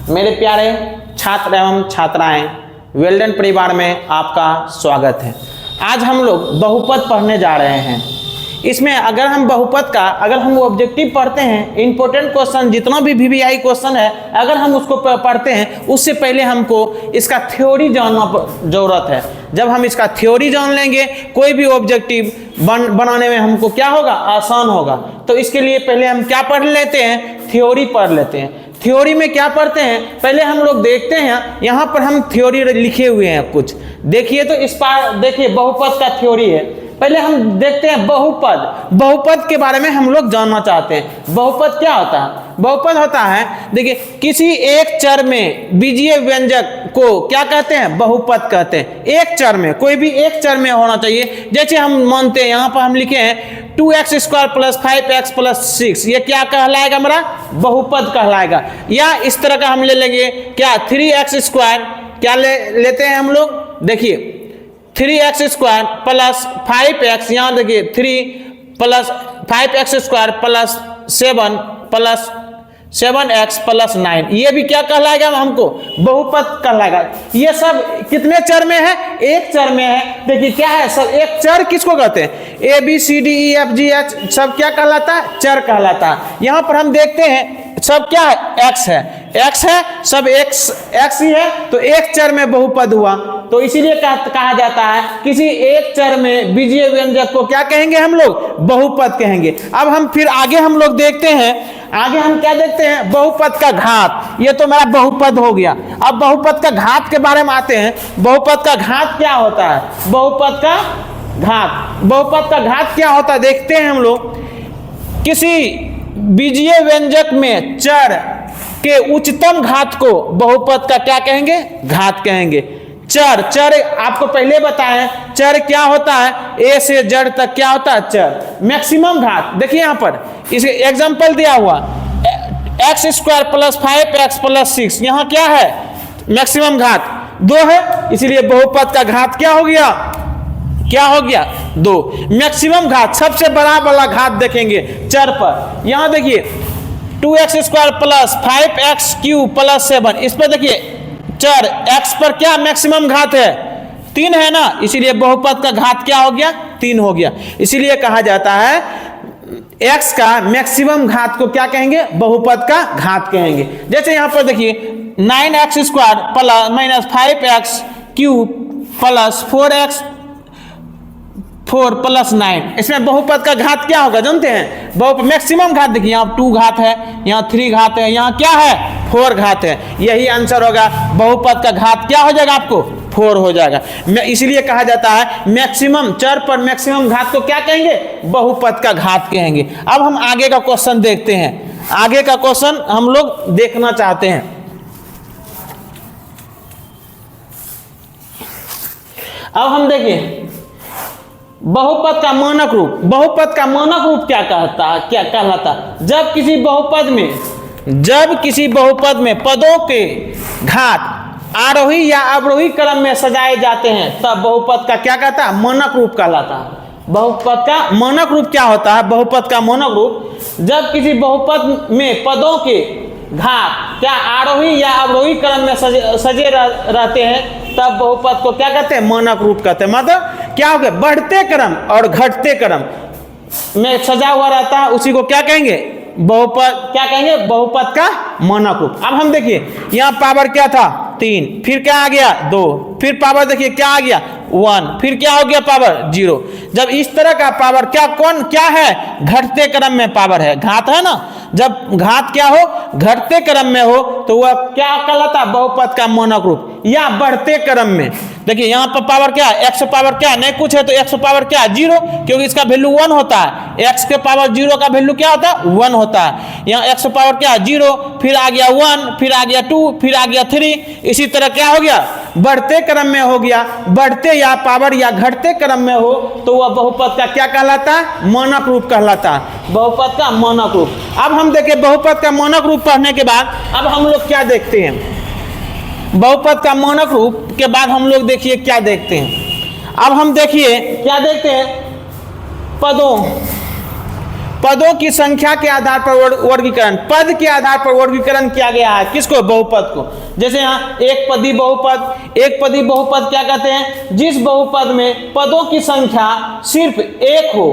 मेरे प्यारे छात्र एवं छात्राएं, वेल्डन परिवार में आपका स्वागत है। आज हम लोग बहुपद पढ़ने जा रहे हैं। इसमें अगर हम बहुपद का ऑब्जेक्टिव पढ़ते हैं, इंपॉर्टेंट क्वेश्चन जितना भी वीवीआई क्वेश्चन है, अगर हम उसको पढ़ते हैं उससे पहले हमको इसका थ्योरी जानना जरूरत है। जब हम इसका थ्योरी जान लेंगे, कोई भी ऑब्जेक्टिव बनाने में हमको क्या होगा, आसान होगा। तो इसके लिए पहले हम क्या पढ़ लेते हैं, थ्योरी पढ़ लेते हैं। थ्योरी में क्या पढ़ते हैं, पहले हम लोग देखते हैं, यहाँ पर हम थ्योरी लिखे हुए हैं कुछ, देखिए। तो इस पार देखिए बहुपद का थ्योरी है। पहले हम देखते हैं बहुपद के बारे में हम लोग जानना चाहते हैं। बहुपद क्या होता है? बहुपद होता है, देखिए, किसी एक चर में बीजीय व्यंजक को क्या कहते हैं, बहुपद कहते हैं। एक चर में, कोई भी एक चर में होना चाहिए। जैसे हम मानते हैं, यहाँ पर हम लिखे हैं 2x² + 5x + 6, ये क्या कहलाएगा, हमारा बहुपद कहलाएगा। या इस तरह का हम ले लेंगे क्या, 3x², क्या लेते हैं हम लोग, देखिए 3x² + 5x, यहाँ देखिए 3 + 5x² + 7 + 7x + 9, ये भी क्या कहलाएगा, हमको बहुपद कहलाएगा। ये सब कितने चर में है, एक चर में है। देखिए क्या है, सब एक चर किसको कहते हैं, ABCDEFGH सब क्या कहलाता है, चर कहलाता है। यहाँ पर हम देखते हैं सब क्या है, x है, सब x ही है, तो एक चर में बहुपद हुआ। तो इसीलिए कहा जाता है किसी एक चर में बीजीय व्यंजक को क्या कहेंगे, हम लोग बहुपद कहेंगे। अब हम फिर आगे हम लोग देखते हैं, आगे हम क्या देखते हैं, बहुपद का घात। ये तो मेरा बहुपद हो गया। अब बहुपद का घात के बारे में आते हैं। बहुपद का घात क्या होता है, बहुपद का घात क्या होता है, देखते हैं हम लोग। किसी बीजीय व्यंजक में चर के उच्चतम घात को बहुपद का क्या कहेंगे, घात कहेंगे। चर आपको पहले बताएं, चर क्या होता है, A से Z तक क्या होता है, चर। मैक्सिमम घात देखिए, यहाँ पर इसे एग्जांपल दिया हुआ, x² + 5x + 6, यहाँ क्या है, मैक्सिमम घात 2 है, इसीलिए बहुपद का घात क्या हो गया, 2। मैक्सिमम घात, सबसे बड़ा घात देखेंगे चर पर। यहां देखिए 2x² + 5x³ + 7, इस पर देखिए चर x पर क्या मैक्सिमम घात है, 3 है ना, इसीलिए बहुपद का घात क्या हो गया, 3 हो गया। इसीलिए कहा जाता है x का मैक्सिमम घात को क्या कहेंगे, बहुपद का घात कहेंगे। जैसे यहां पर देखिए 9x² + -5x³ + 4 + 9, इसमें बहुपद का घात क्या होगा, जानते हैं, मैक्सिमम घात देखिए, यहाँ 2 घात है, यहाँ 3 घात है, यहाँ क्या है, 4 घात है। यही आंसर होगा, बहुपद का घात क्या हो जाएगा, आपको 4 हो जाएगा। इसलिए कहा जाता है मैक्सिमम चर पर मैक्सिमम घात को क्या कहेंगे, बहुपद का घात कहेंगे। अब हम आगे का क्वेश्चन देखते हैं। आगे का क्वेश्चन हम लोग देखना चाहते हैं। अब हम देखिए बहुपद का मानक रूप क्या कहलाता है। जब किसी बहुपद में पदों के घात आरोही या अवरोही क्रम में सजाए जाते हैं, तब बहुपद का क्या कहता है, मानक रूप कहलाता है। बहुपद का मानक रूप क्या होता है, बहुपद का मानक रूप, जब किसी बहुपद में पदों के घात क्या आरोही या अवरोही क्रम में सजे रहते हैं, तब बहुपद को क्या कहते हैं, मानक रूप कहते हैं। मतलब क्या हो गया, बढ़ते क्रम और घटते क्रम में सजा हुआ रहता है, उसी को क्या कहेंगे, बहुपद क्या कहेंगे, बहुपद का मानक रूप। अब हम देखिए यहाँ पावर क्या था, 3, फिर क्या आ गया, 2, फिर पावर देखिए क्या आ गया, 1, फिर क्या हो गया, पावर 0। जब इस तरह का पावर क्या है, घटते क्रम में पावर है, घात है ना। जब घात क्या हो, घटते क्रम में हो, तो वह क्या कहलाता है, बहुपद का मानक रूप। या बढ़ते क्रम में देखिए, यहाँ पर पावर क्या है, x पावर क्या नहीं कुछ है, तो x पावर क्या है, 0, क्योंकि इसका वैल्यू 1 होता है। x के पावर 0 का वैल्यू क्या होता है, 1 होता है। यहाँ x पावर क्या है, 0, फिर आ गया 1, फिर आ गया 2, फिर आ गया 3। इसी तरह क्या हो गया, बढ़ते क्रम में हो गया। बढ़ते या पावर या घटते क्रम में हो तो वह बहुपद का क्या कहलाता है, मानक रूप कहलाता है, बहुपद का मानक रूप। अब हम देखें बहुपद का मानक रूप पढ़ने के बाद अब हम लोग क्या देखते हैं, बहुपद का मानक रूप के बाद हम लोग देखिए क्या देखते हैं। अब हम देखिए क्या देखते हैं, पदों की संख्या के आधार पर वर्गीकरण, पद के आधार पर वर्गीकरण किया गया है। किसको? बहुपद को। जैसे यहाँ एक पदी बहुपद, एक पदी बहुपद क्या कहते हैं? जिस बहुपद में पदों की संख्या सिर्फ एक हो,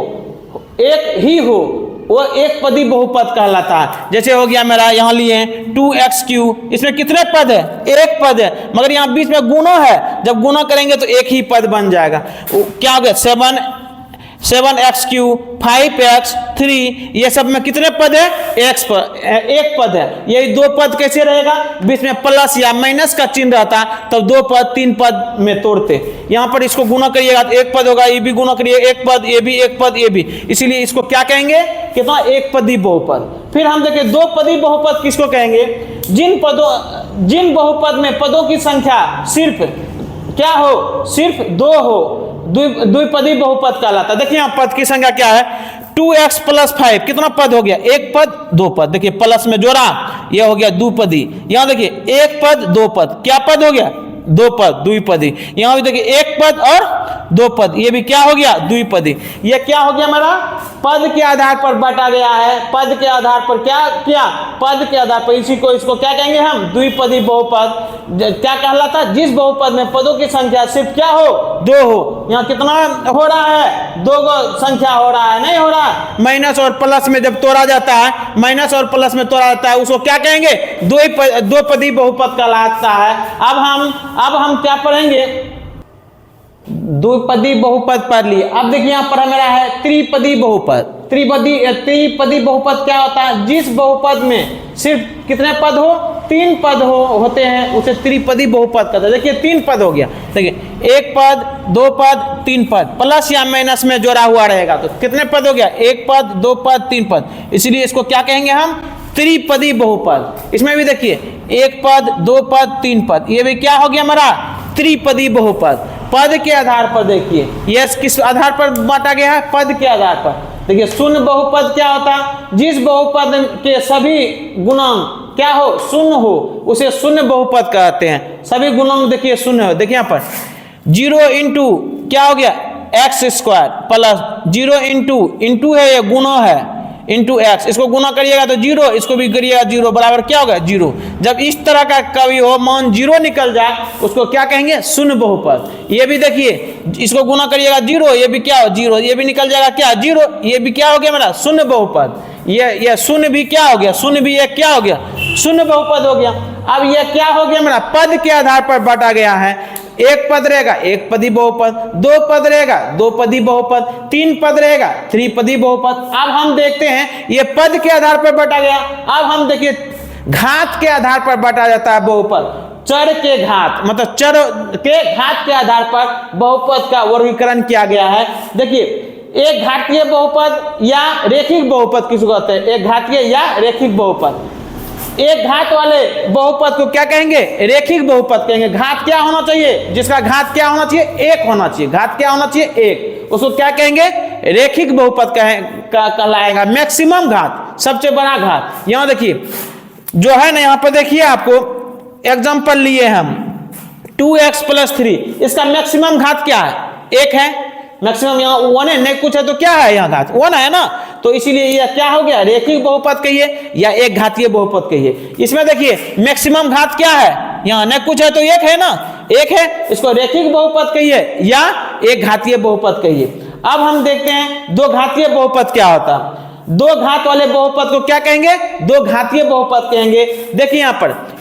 एक ही हो, वो एक पदी बहुपद कहलाता है। जैसे हो गया मेरा, यहाँ लिए 2x3, इसमें कितने पद है? एक पद है, मगर यहाँ बीच में गुणा है, जब गुणा करेंगे तो एक ही पद बन जाएगा। क्या हो गया? 7x3, 5x3, ये सब में कितने पद है? एक पद है। यही दो पद कैसे रहेगा? बीच में प्लस या माइनस का चिन्ह रहता, तब दो पद तीन पद में तोड़ते। यहाँ पर इसको गुणा करिएगा तो एक पद होगा, ये भी गुणा करिए, एक पद, ये भी एक पद, ये भी, इसीलिए इसको क्या कहेंगे? कितना? एक पदी बहुपद। फिर हम देखें दो पदी बहुपद किसको कहेंगे? जिन बहुपद में पदों की संख्या सिर्फ क्या हो? सिर्फ दो हो, द्विपदी बहुपद कहलाता है। देखिए यहाँ पद की संख्या क्या है? 2x + 5, कितना पद हो गया? एक पद दो पद। देखिए प्लस में जोड़ा, यह हो गया द्विपदी। यहाँ देखिए एक पद दो पद, क्या पद हो गया? दो पद, द्विपदी। यहाँ भी देखिए एक पद और दो पद, ये भी क्या हो गया? द्विपदी। ये क्या हो गया मेरा? पद के आधार पर बांटा गया है। पद के आधार पर क्या? पद के आधार पर इसी को, इसको क्या कहेंगे हम? द्विपदी बहुपद। क्या कहलाता है? जिस बहुपद में पदों की संख्या सिर्फ क्या हो? दो हो। यहाँ कितना हो रहा है? दो संख्या हो रहा है, नहीं हो रहा है। माइनस और प्लस में जब तोड़ा जाता है, माइनस और प्लस में तोड़ा जाता है, उसको क्या कहेंगे? दो पदी बहुपद कहलाता है। अब हम क्या पढ़ेंगे? द्विपदी बहुपद पढ़ लिए। अब देखिए यहाँ पर मेरा है त्रिपदी बहुपद। त्रिपदी बहुपद क्या होता है? जिस बहुपद में सिर्फ कितने पद हो? तीन पद होते हैं, उसे त्रिपदी बहुपद कहते हैं। देखिए तीन पद हो गया, देखिए एक पद, दो पद, तीन पद, प्लस या माइनस में जोड़ा हुआ रहेगा तो कितने पद हो गया? एक पद, दो पद, तीन पद, इसलिए इसको क्या कहेंगे हम? त्रिपदी बहुपद। इसमें भी देखिए एक पद, दो पद, तीन पद, ये भी क्या हो गया हमारा? त्रिपदी बहुपद। पद के आधार पर देखिए, यह किस आधार पर बांटा गया है? पद के आधार पर। देखिए शून्य बहुपद क्या होता है? जिस बहुपद के सभी गुणांक क्या हो? शून्य हो, उसे शून्य बहुपद कहते हैं। सभी गुणांक देखिए शून्य हो। देखिए यहाँ पर 0 इंटू क्या हो गया? x² प्लस 0 इंटू है, ये गुणा है, इंटू एक्स, इसको गुना करिएगा तो 0, इसको भी करिएगा 0, बराबर क्या होगा? 0। जब इस तरह का कभी हो, मान 0 निकल जाए, उसको क्या कहेंगे? शून्य बहुपद। ये भी देखिए, इसको गुना करिएगा 0, ये भी क्या हो? 0, ये भी निकल जाएगा क्या? 0, ये भी क्या हो गया मेरा? शून्य बहुपद। ये शून्य भी क्या हो गया? शून्य भी ये क्या हो गया? शून्य बहुपद हो गया। अब ये क्या हो गया मेरा? पद के आधार पर बांटा गया है। एक पद रहेगा एक पदी बहुपद, दो पद रहेगा दो पदी बहुपद, तीन पद रहेगा त्रिपदी बहुपद। अब हम देखते हैं ये पद के आधार पर बांटा गया। अब हम देखिए घात के आधार पर बांटा जाता है बहुपद। चर के घात, मतलब चर के घात के आधार पर बहुपद का वर्गीकरण किया गया है। देखिए एक घातीय बहुपद या रेखिक बहुपद किसको कहते हैं? एक घातीय या रेखिक बहुपद। एक घात वाले बहुपद को क्या कहेंगे? रेखिक बहुपद कहेंगे। घात क्या होना चाहिए? जिसका घात क्या होना चाहिए? एक होना चाहिए। घात क्या होना चाहिए? एक, उसको क्या कहेंगे? रेखिक बहुपद कहलाएगा। मैक्सिमम घात, सबसे बड़ा घात। यहाँ देखिए जो है ना, यहाँ पर देखिए आपको एग्जांपल लिए हम 2x + 3, इसका मैक्सिमम घात क्या है? एक है। मैक्सिमम यहाँ 1 है, नहीं कुछ है तो क्या है? यहाँ घात 1 है ना, तो इसीलिए यह क्या हो गया? रेखिक बहुपद कहिए या एक घातीय बहुपद कहिए। इसमें देखिए मैक्सिमम घात क्या है? यहाँ न कुछ है तो एक है ना, एक है, इसको रेखिक बहुपद कहिए या एक घातीय बहुपद कहिए। अब हम देखते हैं दो घातीय बहुपद क्या होता है। दो घात वाले बहुपद को क्या कहेंगे? दो घातीय बहुपद कहेंगे। देखिए यहाँ पर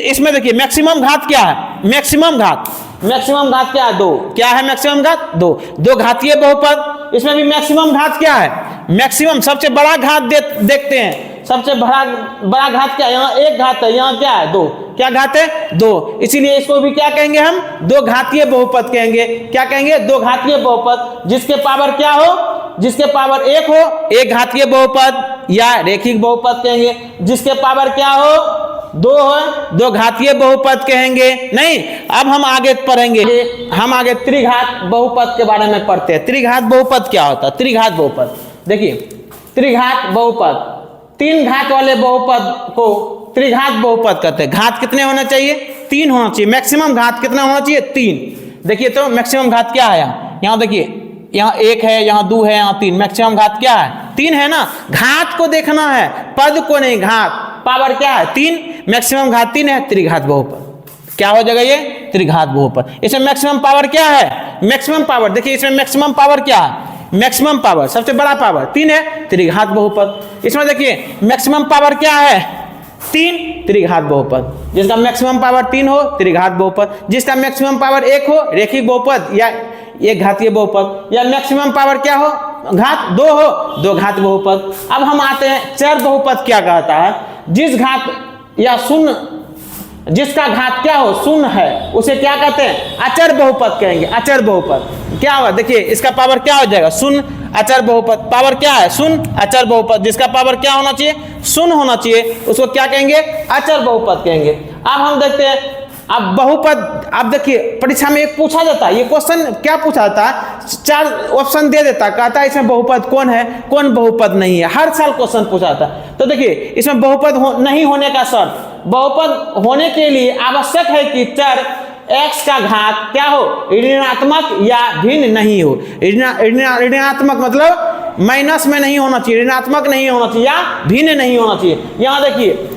इसमें देखिए मैक्सिमम घात क्या है? मैक्सिमम घात क्या है? 2। क्या है मैक्सिमम घात? 2। दो घातीय बहुपद, इसमें भी मैक्सिमम घात क्या है? मैक्सिमम सबसे बड़ा घात देखते हैं। सबसे बड़ा घात क्या है? यहाँ एक घात है, यहाँ क्या है? 2। क्या घात है? 2। इसीलिए इसको भी क्या कहेंगे हम? दो घातीय बहुपद कहेंगे। क्या कहेंगे? दो घातीय बहुपद। जिसके पावर क्या हो? जिसके पावर 1 हो, एक घातीय बहुपद या रेखिक बहुपद कहेंगे। जिसके पावर क्या हो? 2 हो, दो घातीय बहुपद कहेंगे। नहीं, अब हम आगे पढ़ेंगे, हम आगे त्रिघात बहुपद के बारे में पढ़ते हैं। त्रिघात बहुपद क्या होता है? त्रिघात बहुपद देखिए, त्रिघात बहुपद, तीन घात वाले बहुपद को त्रिघात बहुपद कहते हैं। घात कितने होने चाहिए? 3 होना चाहिए। मैक्सिमम घात कितना होना चाहिए? 3। देखिए तो मैक्सिमम घात क्या है? यहाँ देखिए, यहाँ 1 है, यहाँ 2 है, यहाँ 3। मैक्सिमम घात क्या है? 3 है ना, घात को देखना है, पद को नहीं, घात। पावर क्या है 3, मैक्सिमम घात 3 है, त्रिघात बहुपद। क्या हो जाएगा ये त्रिघात बहुपद। इसमें मैक्सिमम पावर क्या है, मैक्सिमम पावर देखिए, इसमें मैक्सिमम पावर क्या है, मैक्सिमम पावर सबसे बड़ा पावर 3 है, त्रिघात बहुपद। इसमें देखिए मैक्सिमम पावर क्या है 3, त्रिघात बहुपद। जिसका मैक्सिमम पावर 3 हो त्रिघात बहुपद, जिसका मैक्सिमम पावर 1 हो रेखिक बहुपद या एक घातीय बहुपद, या मैक्सिमम पावर क्या हो घात 2 हो दो घात बहुपद। अब हम आते हैं चर बहुपद क्या कहता है, जिस घात या शून्य, जिसका घात क्या हो शून्य है उसे क्या कहते हैं अचर बहुपद कहेंगे, अचर बहुपद। क्या होगा देखिए, इसका पावर क्या हो जाएगा शून्य, अचर बहुपद। पावर क्या है शून्य, अचर बहुपद। जिसका पावर क्या होना चाहिए शून्य होना चाहिए, उसको क्या कहेंगे अचर बहुपद कहेंगे। अब हम देखते हैं अब बहुपद। अब देखिए परीक्षा में एक पूछा जाता है, ये क्वेश्चन क्या पूछा जाता है, 4 ऑप्शन दे देता, कहता है इसमें बहुपद कौन है कौन बहुपद नहीं है। हर साल क्वेश्चन पूछा जाता है। तो देखिए इसमें बहुपद नहीं होने का शर्त, बहुपद होने के लिए आवश्यक है कि चर x का घात क्या हो ऋणात्मक या भिन्न नहीं हो। ऋणात्मक मतलब माइनस में नहीं होना चाहिए, ऋणात्मक नहीं होना चाहिए या भिन्न नहीं होना चाहिए। यहाँ देखिए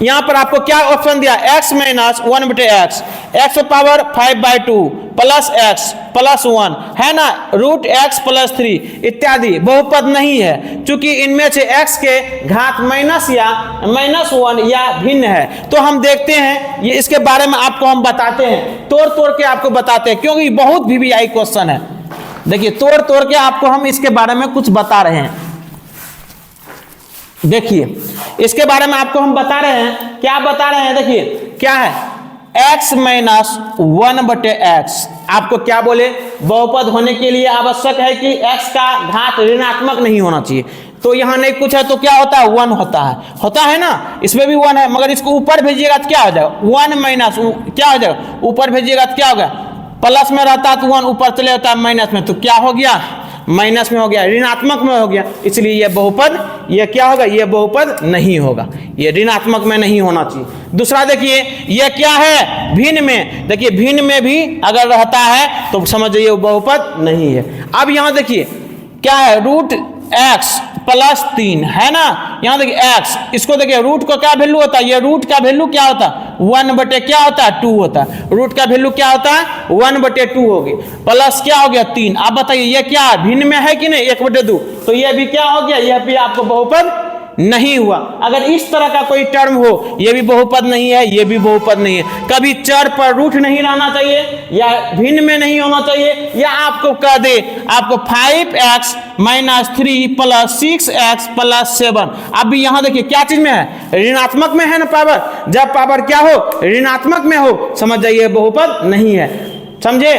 यहाँ पर आपको क्या ऑप्शन दिया, x minus 1/x, x power 5/2 plus x plus 1 है ना, रूट x प्लस 3 इत्यादि बहुपद नहीं है, क्योंकि इनमें से x के घात माइनस या -1 या भिन्न है। तो हम देखते हैं ये, इसके बारे में आपको हम बताते हैं, तोड़ तोड़ के आपको बताते हैं, क्योंकि बहुत VVI क्वेश्चन है। देखिए तोड़ तोड़ के आपको हम इसके बारे में कुछ बता रहे हैं। देखिए इसके बारे में आपको हम बता रहे हैं, क्या बता रहे हैं, देखिए क्या है x माइनस 1/x। आपको क्या बोले, बहुपद होने के लिए आवश्यक है कि x का घात ऋणात्मक नहीं होना चाहिए। तो यहाँ नहीं कुछ है तो क्या होता है 1 होता है ना, इसमें भी 1 है, मगर इसको ऊपर भेजिएगा तो क्या हो जाएगा 1 माइनस क्या हो जाएगा, ऊपर भेजिएगा तो क्या होगा, प्लस में रहता है तो 1 ऊपर चले जाता है माइनस में, तो क्या हो गया माइनस में हो गया, ऋणात्मक में हो गया। इसलिए यह बहुपद, यह क्या होगा, यह बहुपद नहीं होगा, यह ऋणात्मक में नहीं होना चाहिए। दूसरा देखिए यह क्या है भिन्न में, देखिए भिन्न में भी अगर रहता है तो समझ जाइए बहुपद नहीं है। अब यहाँ देखिए क्या है रूट x प्लस 3 है ना, यहाँ देखिए x, इसको देखिए रूट को क्या वैल्यू होता है, ये रूट का वैल्यू क्या होता है 1/2 क्या होता है 2 होता है, रूट का वैल्यू क्या होता है 1/2 होगी, प्लस क्या हो गया 3। आप बताइए ये क्या है भिन्न में है कि नहीं 1/2, तो ये भी क्या हो गया, यह भी आपको बहुपद नहीं हुआ। अगर इस तरह का कोई टर्म हो, ये भी बहुपद नहीं है, ये भी बहुपद नहीं है। कभी चर पर रूट नहीं रहना चाहिए, या भिन्न में नहीं होना चाहिए, या आपको कह दे आपको 5x minus 3 plus 6x plus 7। अब भी यहाँ देखिए क्या चीज में है ऋणात्मक में है ना पावर, जब पावर क्या हो ऋणात्मक में हो समझ जाइए बहुपद नहीं है, समझे।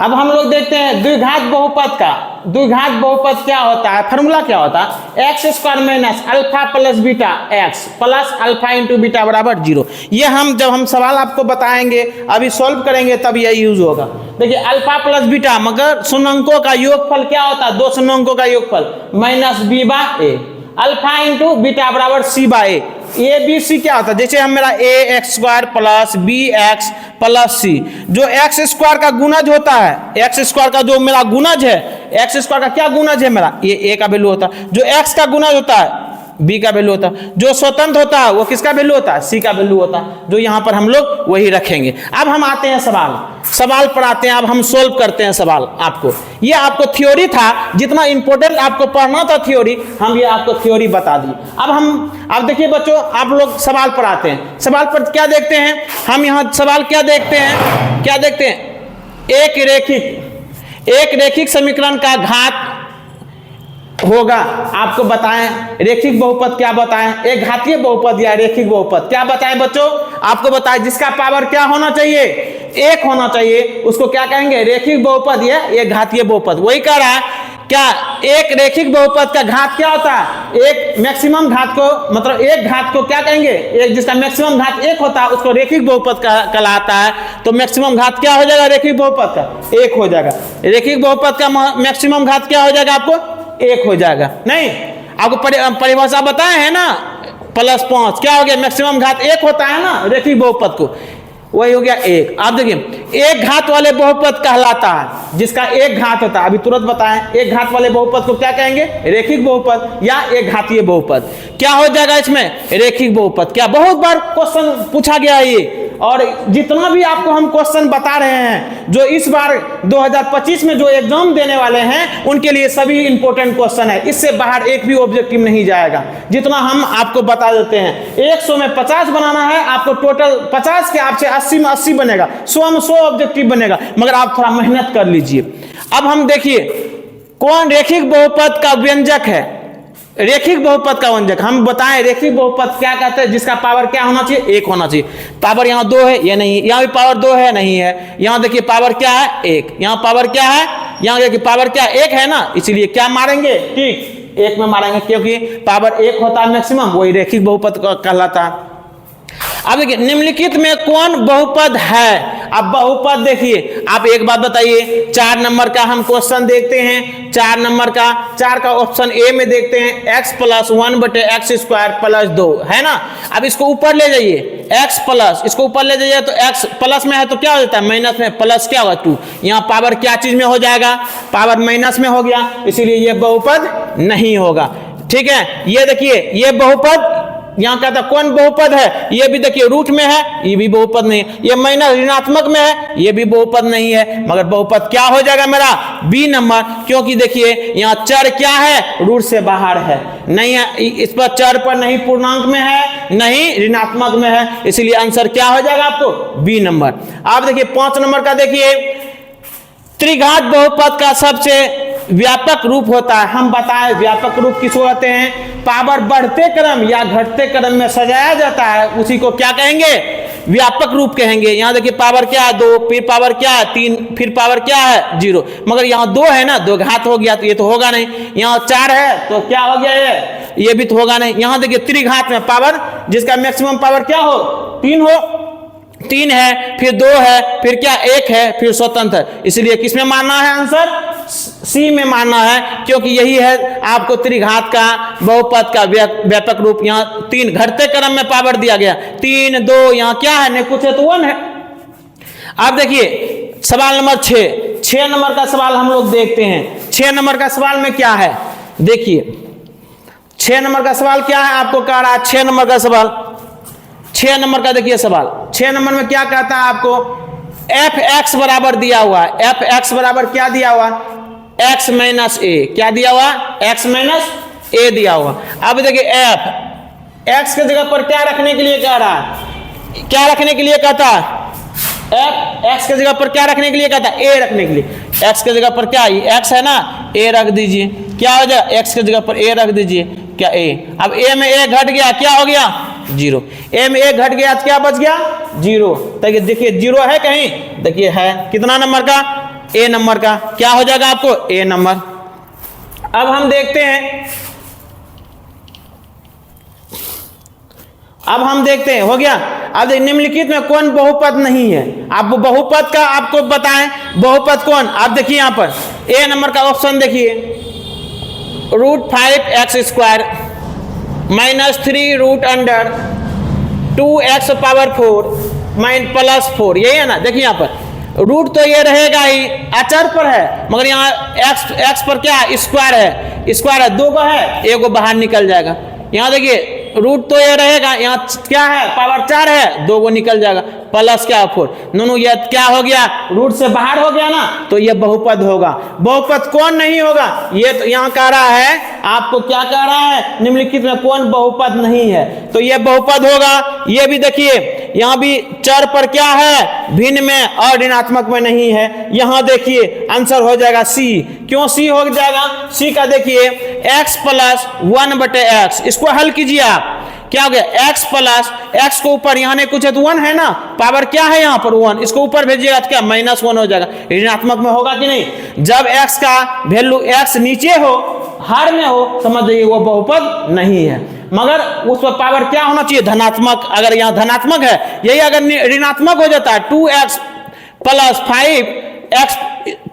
अब हम लोग देखते हैं द्विघात बहुपद का। द्विघात बहुपद क्या होता है, फॉर्मूला क्या होता है x² minus alpha plus beta x plus alpha into beta बराबर 0। ये हम जब हम सवाल आपको बताएंगे अभी सॉल्व करेंगे तब ये यूज होगा। देखिए अल्फा प्लस बीटा, मगर शून्यंकों का योगफल क्या होता है, 2 शून्यंकों का योगफल minus b/a, alpha into beta बराबर c/a। ए बी सी क्या होता है, जैसे हम मेरा ax² plus bx plus c, जो x² का गुणज होता है, x² का जो मेरा गुणज है, x² का क्या गुणज है मेरा, ये a का वैल्यू होता है, जो x का गुणज होता है b का वैल्यू होता है, जो स्वतंत्र होता है वो किसका वैल्यू होता है c का वैल्यू होता है, जो यहाँ पर हम लोग वही रखेंगे। अब हम आते हैं सवाल पर आते हैं, अब हम सोल्व करते हैं सवाल। आपको ये आपको थ्योरी था, जितना इंपॉर्टेंट आपको पढ़ना था थ्योरी, हम ये आपको थ्योरी बता दिए। अब देखिए बच्चों, आप लोग सवाल पर आते हैं। सवाल पर क्या देखते हैं हम, यहाँ सवाल क्या देखते हैं, एक रेखिक समीकरण का घात होगा। आपको बताएं रेखिक बहुपद क्या बताएं, एक घातीय बहुपद या रेखिक बहुपद क्या बताएं बच्चों, आपको बताएं जिसका पावर क्या होना चाहिए 1 होना चाहिए, उसको क्या कहेंगे रेखिक बहुपद या एक घातीय बहुपद। वही कह रहा है क्या, एक रेखिक बहुपद का घात क्या होता है, एक मैक्सिमम घात को, मतलब एक घात को क्या कहेंगे, एक जिसका मैक्सिमम घात 1 होता है उसको रेखिक बहुपद कहलाता है। तो मैक्सिमम घात क्या हो जाएगा रेखिक बहुपद का 1 हो जाएगा। रेखिक बहुपद का मैक्सिमम घात क्या हो जाएगा आपको 1 हो जाएगा। नहीं आपको परिभाषा बताए है ना, +5 क्या हो गया, मैक्सिमम घात 1 होता है ना रेखिक बहुपद को। वही हो गया एक। आप देखिए एक घात वाले बहुपद कहलाता है जिसका एक घात होता है, अभी तुरंत बताएं, एक घात वाले बहुपद को क्या कहेंगे? रेखिक बहुपद या एक घातीय बहुपद। क्या हो जाएगा इसमें? रेखिक बहुपद। क्या बहुत बार क्वेश्चन पूछा गया है ये, और जितना भी आपको हम क्वेश्चन बता रहे हैं जो इस बार 2025 में जो एग्जाम देने वाले हैं उनके लिए सभी इंपॉर्टेंट क्वेश्चन है, इससे बाहर एक भी ऑब्जेक्टिव नहीं जाएगा। जितना हम आपको बता देते हैं 100 में 50 बनाना है आपको, टोटल 50 के आपसे 80 में 80 बनेगा, 100 में 100 ऑब्जेक्टिव बनेगा, मगर आप थोड़ा मेहनत कर लीजिए। अब हम देखिए कौन रेखिक बहुपद का व्यंजक है। रेखिक बहुपद का व्यंजक हम बताएं, रेखिक बहुपद क्या कहते हैं? जिसका पावर क्या होना चाहिए? एक होना चाहिए। पावर यहाँ 2 है, ये नहीं, यहाँ भी पावर 2 है, नहीं है। यहाँ देखिए पावर क्या है? 1। यहाँ पावर क्या है? यहाँ देखिए पावर क्या? 1 है ना, इसीलिए क्या मारेंगे? ठीक 1 में मारेंगे, क्योंकि पावर 1 होता है मैक्सिमम, वही रेखिक बहुपद कहलाता है। अब देखिए निम्नलिखित में कौन बहुपद है? अब बहुपद देखिए, आप एक बात बताइए, 4 नंबर का हम क्वेश्चन देखते हैं, 4 नंबर का 4 का ऑप्शन ए में देखते हैं, x प्लस 1/x² प्लस 2 है ना। अब इसको ऊपर ले जाइए, x प्लस, इसको ऊपर ले जाइए तो x प्लस में है तो क्या हो जाता है? माइनस में, प्लस क्या होगा? 2। यहाँ पावर क्या चीज में हो जाएगा? पावर माइनस में हो गया, इसीलिए ये बहुपद नहीं होगा। ठीक है, ये देखिए ये बहुपद यहाँ कहता कौन बहुपद है? ये भी देखिए रूट में है, ये भी बहुपद नहीं है। ये माइनस ऋणात्मक में है, ये भी बहुपद नहीं है। मगर बहुपद क्या हो जाएगा मेरा? बी नंबर, क्योंकि देखिए यहाँ चर क्या है? रूट से बाहर है, नहीं है इस पर, चर पर नहीं पूर्णांक में है, नहीं ऋणात्मक में है, इसलिए आंसर क्या हो जाएगा आपको? B number. आप देखिए 5 नंबर का देखिए, त्रिघात बहुपद का सबसे व्यापक रूप होता है। हम बताएं व्यापक रूप किसको कहते हैं? पावर बढ़ते क्रम या घटते क्रम में सजाया जाता है, उसी को क्या कहेंगे? व्यापक रूप कहेंगे। यहाँ देखिए पावर क्या है? 2, फिर पावर क्या है? 3, फिर पावर क्या है? 0। मगर यहाँ 2 है ना, 2 घात हो गया तो ये तो होगा नहीं। यहाँ 4 है तो क्या हो गया? ये भी तो होगा नहीं। यहाँ देखिए त्रिघात में पावर जिसका मैक्सिमम पावर क्या हो? 3 हो, 3 है, फिर 2 है, फिर क्या 1 है, फिर स्वतंत्र है, इसलिए किसमें मानना है? आंसर सी में मानना है, क्योंकि यही है आपको त्रिघात का बहुपद का व्यापक रूप। यहाँ 3 घटते क्रम में पावर दिया गया, 3, 2, यहाँ क्या है? नहीं कुछ है तो 1 है। आप देखिए सवाल नंबर 6 नंबर का सवाल हम लोग देखते हैं। 6 नंबर का सवाल में क्या है? देखिए 6 नंबर का सवाल क्या है? आपको कह रहा है 6 नंबर का सवाल, 6 नंबर का देखिए सवाल, 6 नंबर में क्या कहता है आपको? f(x) बराबर दिया हुआ है। f(x) बराबर क्या दिया हुआ? x minus a। क्या दिया हुआ? x माइनस a दिया हुआ। अब देखिए x के जगह पर क्या रखने के लिए कह रहा है? क्या रखने के लिए कहता है? x के जगह पर क्या रखने के लिए कहता है? a रखने के लिए। x के जगह पर क्या x है ना, a रख दीजिए। क्या हो जाए? x के जगह पर a रख दीजिए, क्या a। अब a में a घट गया, क्या हो गया? 0। a में a घट गया तो क्या बच गया? 0। देखिए 0 है कहीं? देखिए है। कितना नंबर का? a नंबर का। क्या हो जाएगा आपको? a number. अब हम देखते हैं, हो गया। अब निम्नलिखित में कौन बहुपद नहीं है? आप बहुपद का आपको बताएं, बहुपद कौन? आप देखिए यहाँ पर a नंबर का ऑप्शन देखिए, √5x² माइनस 3√2x⁴ प्लस 4, यही है ना। देखिए यहाँ पर रूट तो ये रहेगा ही, अचर पर है, मगर यहाँ x पर क्या है? स्क्वायर है, स्क्वायर है, 2 को है, 1 को बाहर निकल जाएगा। यहाँ देखिए रूट तो ये रहेगा, यहाँ क्या है? पावर 4 है, 2 को निकल जाएगा, प्लस क्या 4, दोनों ये क्या हो गया? रूट से बाहर हो गया ना, तो ये बहुपद होगा। बहुपद कौन नहीं होगा? ये तो यहाँ कह रहा है आपको, क्या कह रहा है? निम्नलिखित में कौन बहुपद नहीं है? तो ये बहुपद होगा। ये भी देखिए यहाँ भी चर पर क्या है? भिन्न में और ऋणात्मक में नहीं है। यहाँ देखिए आंसर हो जाएगा सी। क्यों सी हो जाएगा? सी का देखिए x प्लस 1/x, इसको हल कीजिए आप। क्या हो गया? x प्लस x को ऊपर यहाँ नहीं कुछ है तो 1 है ना, पावर क्या है यहाँ पर? 1। इसको ऊपर भेजिएगा तो क्या? -1 हो जाएगा। ऋणात्मक में होगा कि नहीं? जब x का वैल्यू x नीचे हो, हर में हो, समझ जाइए वो बहुपद नहीं है। मगर उस पर पावर क्या होना चाहिए? धनात्मक। अगर यहाँ धनात्मक है, यही अगर ऋणात्मक हो जाता है 2x प्लस 5 एक्स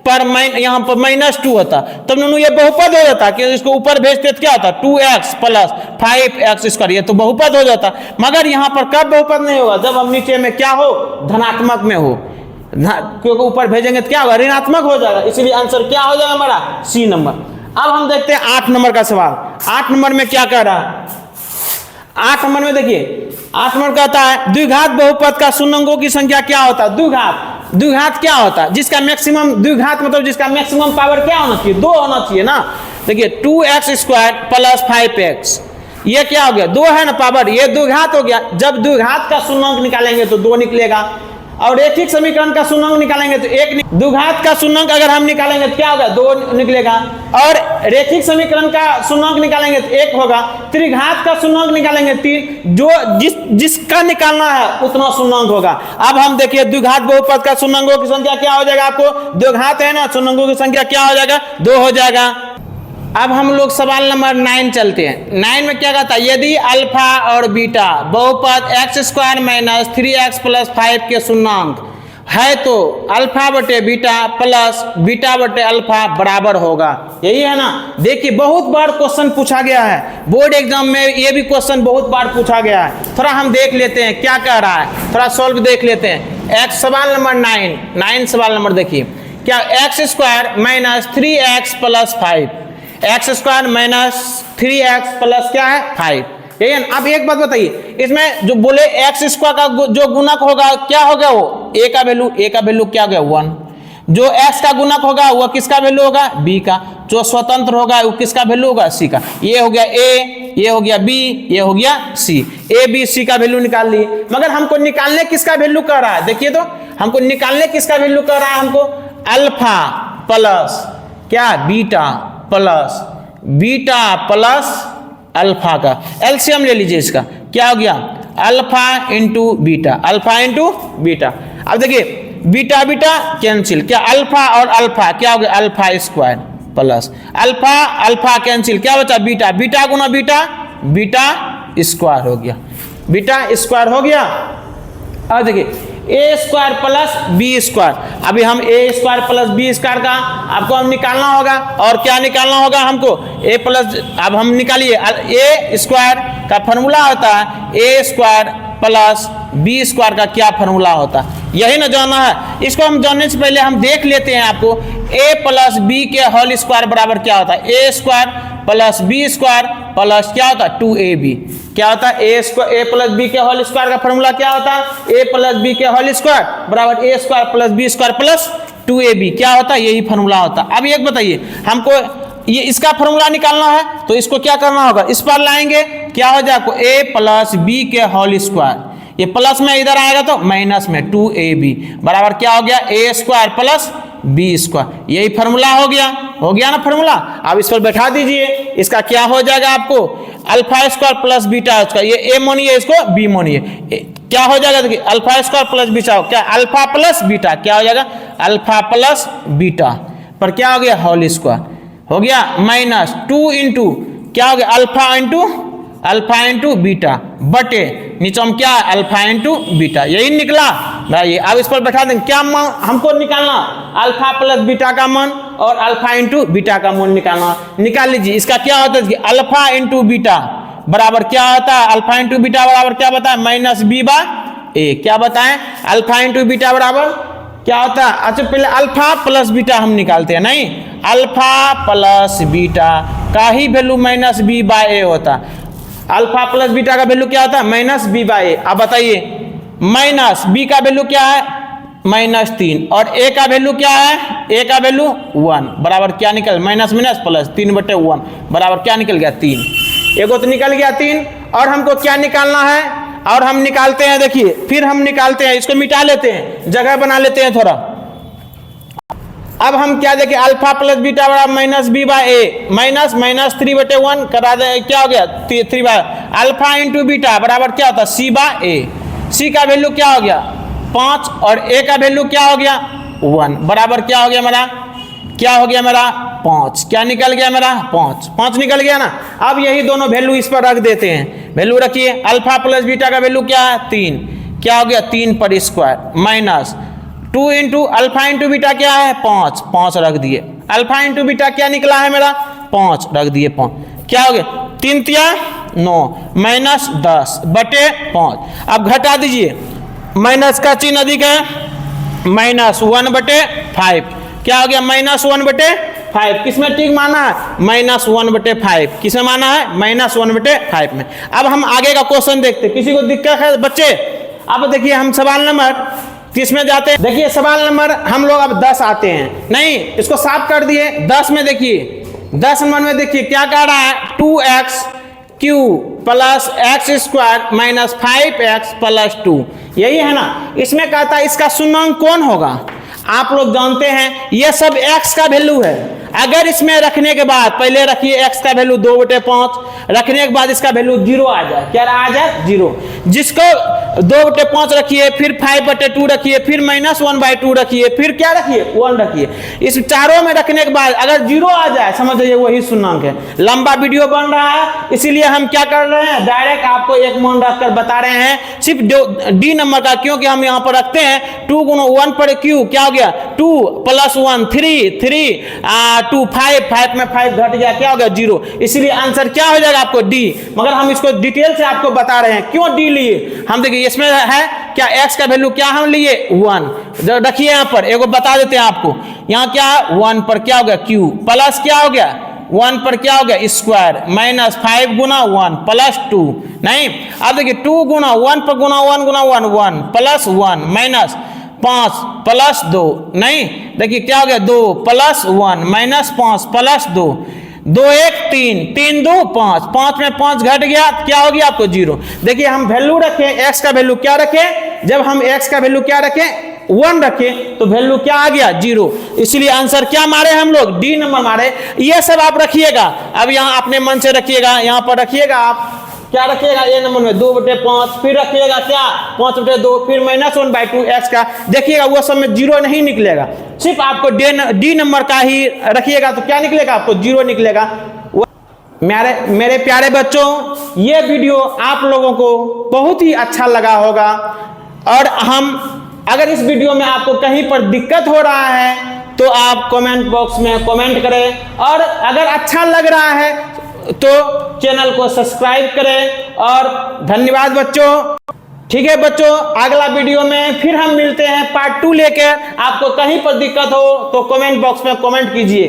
पर यहाँ पर -2 होता, तब नूनू ये बहुपद हो जाता कि इसको ऊपर भेजते तो क्या होता 2x प्लस 5x², ये तो बहुपद हो जाता। मगर यहाँ पर कब बहुपद नहीं होगा, जब हम नीचे में क्या हो, धनात्मक में हो, क्योंकि ऊपर भेजेंगे तो क्या होगा, ऋणात्मक हो जाएगा। इसलिए आंसर क्या हो जाएगा हमारा सी नंबर। अब हम देखते हैं 8 नंबर का सवाल। 8 नंबर में क्या कह रहा है, 8 नंबर में देखिए, 8 नंबर कहता है द्विघात बहुपद का शून्यंकों की संख्या क्या होता है। द्विघात क्या होता है, जिसका मैक्सिमम, द्विघात मतलब जिसका मैक्सिमम पावर क्या होना चाहिए, 2 होना चाहिए ना। देखिए 2x² प्लस 5x, ये क्या हो गया, 2 है ना पावर, ये द्विघात हो गया। जब द्विघात का शून्यंक निकालेंगे तो 2 निकलेगा, और रैखिक समीकरण का शून्यंक निकालेंगे तो 1। द्विघात का शून्यंक अगर हम निकालेंगे तो क्या होगा, 2 निकलेगा, और रैखिक समीकरण का शून्यंक निकालेंगे तो 1 होगा। त्रिघात का शून्यंक निकालेंगे 3, जो जिसका निकालना है उतना शून्यंक होगा। अब हम देखिए द्विघात बहुपद का शून्यंकों की संख्या क्या हो जाएगा, आपको द्विघात है ना, शून्यंकों की संख्या क्या हो जाएगा, 2 हो जाएगा। अब हम लोग सवाल नंबर 9 चलते हैं। 9 में क्या कहता है, यदि अल्फा और बीटा बहुपद x² - 3x + 5 के शून्यंक है तो अल्फा बटे बीटा प्लस बीटा बटे अल्फा बराबर होगा। यही है ना। देखिए बहुत बार क्वेश्चन पूछा गया है, बोर्ड एग्जाम में ये भी क्वेश्चन बहुत बार पूछा गया है। थोड़ा हम देख लेते हैं क्या कह रहा है, थोड़ा सॉल्व देख लेते हैं। सवाल नंबर 9 सवाल नंबर देखिए, क्या x² - 3x + 5, x² - 3x plus क्या है 5। ठीक है। अब एक बात बताइए, इसमें जो बोले x² का जो गुणक होगा क्या होगा, वो a का वैल्यू क्या हो गया 1। जो x का गुणक होगा वो किसका वैल्यू होगा, b का। जो स्वतंत्र होगा वो किसका वैल्यू होगा, c का। ये हो गया a, ये हो गया b, ये हो गया c। a b c का वैल्यू निकाल लिए, मगर हमको निकालने किसका वैल्यू कर रहा है, देखिए तो हमको निकालने किसका वैल्यू कर रहा है, हमको अल्फा प्लस क्या बीटा प्लस अल्फा का एलसीएम ले लीजिए। इसका क्या हो गया, अल्फा इंटू बीटा। अब देखिए बीटा कैंसिल, क्या अल्फा और अल्फा क्या हो गया, अल्फा² प्लस अल्फा कैंसिल, क्या बचा बीटा गुना बीटा² हो गया। अब देखिए a² प्लस b²। अभी हम a² प्लस b² का आपको हम निकालना होगा, और क्या निकालना होगा हमको अब हम निकालिए a² का फॉर्मूला होता है a² प्लस b² का क्या फॉर्मूला होता है, यही ना जानना है। इसको हम जानने से पहले हम देख लेते हैं आपको a प्लस b के होल स्क्वायर बराबर क्या होता है, a² प्लस b² प्लस क्या होता है 2ab। क्या होता है a प्लस b के होल स्क्वायर का फॉर्मूला क्या होता है, a प्लस b के होल स्क्वायर बराबर a² plus b² plus 2ab। क्या होता है, यही फॉर्मूला होता है। अब एक बताइए, हमको ये इसका फॉर्मूला निकालना है तो इसको क्या करना होगा, इस पर लाएंगे, क्या हो जाएगा a प्लस b के होल स्क्वायर, ये प्लस में इधर आएगा तो माइनस में 2ab बराबर क्या हो गया a² प्लस b²। यही फॉर्मूला हो गया ना फॉर्मूला। अब इस पर बैठा दीजिए, इसका क्या हो जाएगा आपको अल्फा² प्लस बीटा², ये a मानिए इसको b मानिए, क्या हो जाएगा देखिए अल्फा² प्लस बीटा, क्या अल्फा प्लस बीटा, क्या हो जाएगा अल्फा प्लस बीटा पर क्या हो गया होल स्क्वायर हो गया माइनस 2 इंटू क्या हो गया अल्फा इंटू बीटा बटे नीचे हम क्या अल्फा इंटू बीटा, यही निकला भाई। अब इस पर बैठा देंगे, क्या मान हमको निकालना, अल्फा प्लस बीटा का मान और अल्फा इंटू बीटा का मान निकाल लीजिए। इसका क्या होता है, अल्फा इंटू बीटा बराबर क्या होता है, अल्फा इंटू बीटा बराबर क्या बताए -b/a। क्या बताएं, अल्फा इंटू बीटा बराबर क्या होता है। अच्छा पहले अल्फा प्लस बीटा हम निकालते हैं, नहीं अल्फा प्लस बीटा का ही वैल्यू -b/a होता है। अल्फा प्लस बीटा का वैल्यू क्या होता है -b/a। अब बताइए माइनस b का वैल्यू क्या है -3 और a का वैल्यू क्या है, a का वैल्यू 1 बराबर क्या निकल माइनस प्लस 3/1 बराबर क्या निकल गया 3। एगो तो निकल गया 3, और हमको क्या निकालना है, और हम निकालते हैं, देखिए फिर हम निकालते हैं, इसको मिटा लेते हैं, जगह बना लेते हैं थोड़ा। अब हम क्या देखें, अल्फा प्लस बीटा बराबर -b/a माइनस 3/1 करा दे, क्या हो गया 3 अल्फा इंटू बीटा बराबर क्या होता है c/a। c का वैल्यू क्या हो गया 5 और a का वैल्यू क्या हो गया 1 बराबर क्या हो गया मेरा 5। क्या निकल गया मेरा 5 निकल गया ना। अब यही दोनों वैल्यू इस पर रख देते हैं, वैल्यू रखिए, अल्फा प्लस बीटा का वैल्यू क्या है 3, क्या हो गया 3 पर square minus 2 into alpha into beta क्या है 5, 5 रख दिए। अल्फा इंटू बीटा क्या निकला है मेरा 5, रख दिए 5। क्या हो गया 3 तिया 9 माइनस 10 बटे 5। अब घटा दीजिए, माइनस का चिन्ह अधिक है, माइनस 1 बटे 5। क्या हो गया माइनस 1 बटे 5। किसमें ठीक माना है माइनस 1 बटे 5। किसमें माना है माइनस 1 बटे 5 में। अब हम आगे का क्वेश्चन देखते हैं। किसी को दिक्कत है बच्चे? अब देखिए हम सवाल नंबर किसमें जाते हैं। देखिए सवाल नंबर हम लोग अब 10 आते हैं। नहीं, इसको साफ कर दिए। 10 में देखिए, 10 नंबर में देखिए क्या कह रहा है 2x Q plus x square minus 5x plus 2, यही है ना। इसमें कहता है इसका शून्यांक कौन होगा। आप लोग जानते हैं ये सब x का वैल्यू है। अगर इसमें रखने के बाद पहले रखिए x का वैल्यू 2 बटे 5, रखने के बाद इसका वैल्यू 0 आ जाए। क्या आ जाए 0। जिसको 2 बटे 5 रखिए, फिर 5 बटे 2 रखिए, फिर माइनस 1/2 रखिए, फिर क्या रखिए 1 रखिए। इस चारों में रखने के बाद अगर 0 आ जाए समझ जाइए वही शून्यांक है। लंबा वीडियो बन रहा है इसीलिए हम क्या कर रहे हैं डायरेक्ट आपको एक मान रखकर बता रहे हैं सिर्फ डी नंबर का, क्योंकि हम यहाँ पर रखते हैं 2 गुना 1 पर क्यू क्या हो गया 2 प्लस 1 3 2 5 में 5 घट गया क्या हो गया 0। इसीलिए आंसर क्या हो जाएगा आपको डी। मगर हम इसको डिटेल से आपको बता रहे हैं क्यों डी लिए। हम देखिए इसमें है क्या x का वैल्यू क्या हम लिए 1 रखिए। यहाँ पर एगो बता देते हैं आपको, यहाँ क्या 1 पर क्या हो गया q प्लस क्या हो गया 1 पर क्या हो गया स्क्वायर माइनस 5 गुना 1 प्लस 2। नहीं, अब देखिए 2 गुना 1 पर गुना 1 गुना 1 1 प्लस 1 माइनस 5 प्लस 2। नहीं, देखिए क्या हो गया 2 प्लस 1 माइनस 5 प्लस 2 2 1 3 3 2 5 5 में 5 घट गया क्या हो गया आपको 0। देखिए हम वैल्यू रखें x का वैल्यू क्या रखें, जब हम x का वैल्यू क्या रखें 1 रखें तो वैल्यू क्या आ गया 0। इसलिए आंसर क्या मारे हम लोग डी नंबर मारे। ये सब आप रखिएगा। अब यहाँ अपने मन से रखिएगा, यहाँ पर रखिएगा आप क्या रखिएगा ए नंबर में 2 बटे 5, फिर रखिएगा क्या 5 बटे 2, फिर माइनस 1/2 x का। देखिएगा वो सब में 0 नहीं निकलेगा, सिर्फ आपको डी नंबर का ही रखिएगा तो क्या निकलेगा आपको 0 निकलेगा। मेरे प्यारे बच्चों, ये वीडियो आप लोगों को बहुत ही अच्छा लगा होगा। और हम अगर इस वीडियो में आपको कहीं पर दिक्कत हो रहा है तो आप कमेंट बॉक्स में कमेंट करें, और अगर अच्छा लग रहा है तो चैनल को सब्सक्राइब करें। और धन्यवाद बच्चों। ठीक है बच्चों, अगला वीडियो में फिर हम मिलते हैं पार्ट 2 लेकर। आपको कहीं पर दिक्कत हो तो कमेंट बॉक्स में कमेंट कीजिए।